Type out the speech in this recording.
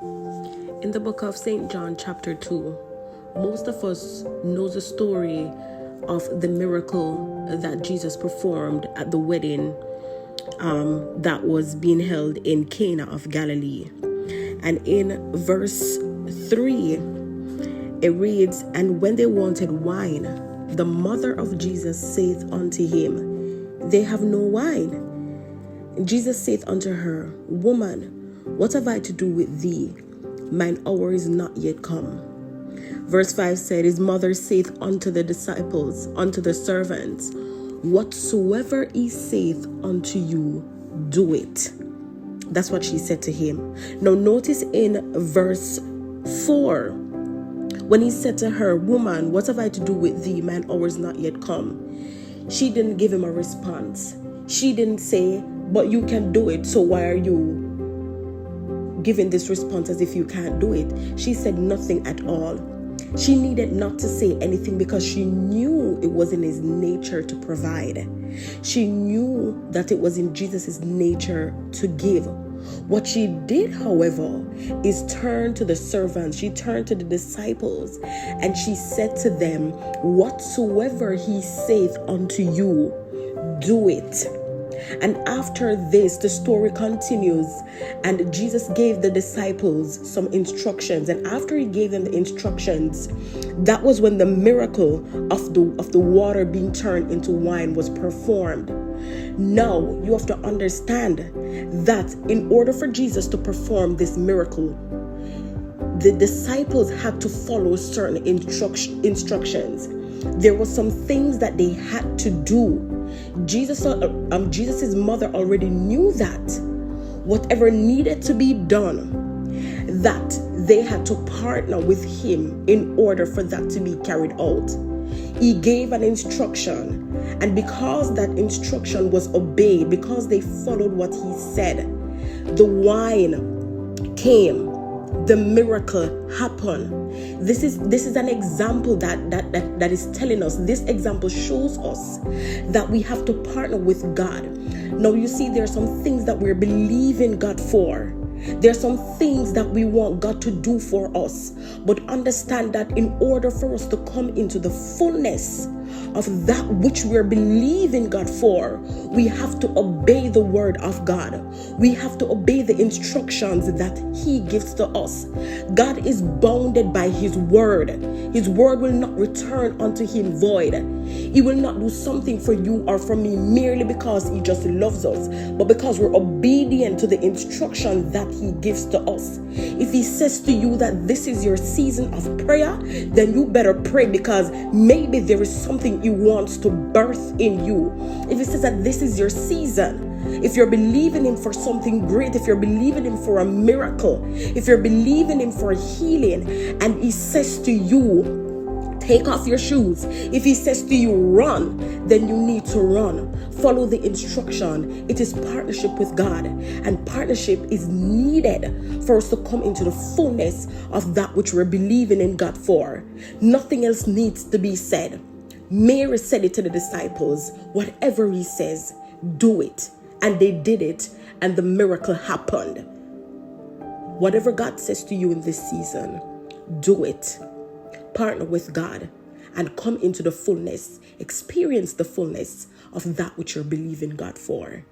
In the book of St. John chapter 2, most of us know the story of the miracle that Jesus performed at the wedding that was being held in Cana of Galilee. And in verse 3, it reads, "And when they wanted wine, the mother of Jesus saith unto him, They have no wine. And Jesus saith unto her, Woman, what have I to do with thee? Mine hour is not yet come." Verse 5 said, His mother saith unto the disciples, unto the servants, Whatsoever he saith unto you, do it. That's what she said to him. Now notice in verse 4, when he said to her, Woman, what have I to do with thee? Mine hour is not yet come. She didn't give him a response. She didn't say, but you can do it, so why are you giving this response as if you can't do it? She said nothing at all. She needed not to say anything because she knew it was in his nature to provide. She knew that it was in Jesus' nature to give. What she did, however, is turn to the servants. She turned to the disciples and she said to them, Whatsoever he saith unto you, do it. And after this, the story continues, and Jesus gave the disciples some instructions. And after he gave them the instructions, that was when the miracle of the water being turned into wine was performed. Now, you have to understand that in order for Jesus to perform this miracle, the disciples had to follow certain instructions. There were some things that they had to do. Jesus's mother already knew that whatever needed to be done, that they had to partner with him in order for that to be carried out. He gave an instruction, and because that instruction was obeyed, because they followed what he said, the wine came. The miracle happened. This is an example that is telling us. This example shows us that we have to partner with God. Now you see, there are some things that we're believing God for. There are some things that we want God to do for us. But understand that in order for us to come into the fullness of that which we're believing God for, we have to obey the word of God. We have to obey the instructions that he gives to us. God is bounded by his word. His word will not return unto him void. He will not do something for you or for me merely because he just loves us, but because we're obedient to the instruction that he gives to us. If he says to you that this is your season of prayer, then you better pray, because maybe there is something he wants to birth in you. If he says that this is your season, if you're believing him for something great, if you're believing him for a miracle, if you're believing him for healing, and he says to you, take off your shoes, if he says to you, run, then you need to run. Follow the instruction. It is partnership with God, and partnership is needed for us to come into the fullness of that which we're believing in God for. Nothing else needs to be said. Mary said it to the disciples, whatever he says, do it. And they did it, and the miracle happened. Whatever God says to you in this season, do it. Partner with God and come into the fullness, experience the fullness of that which you're believing God for.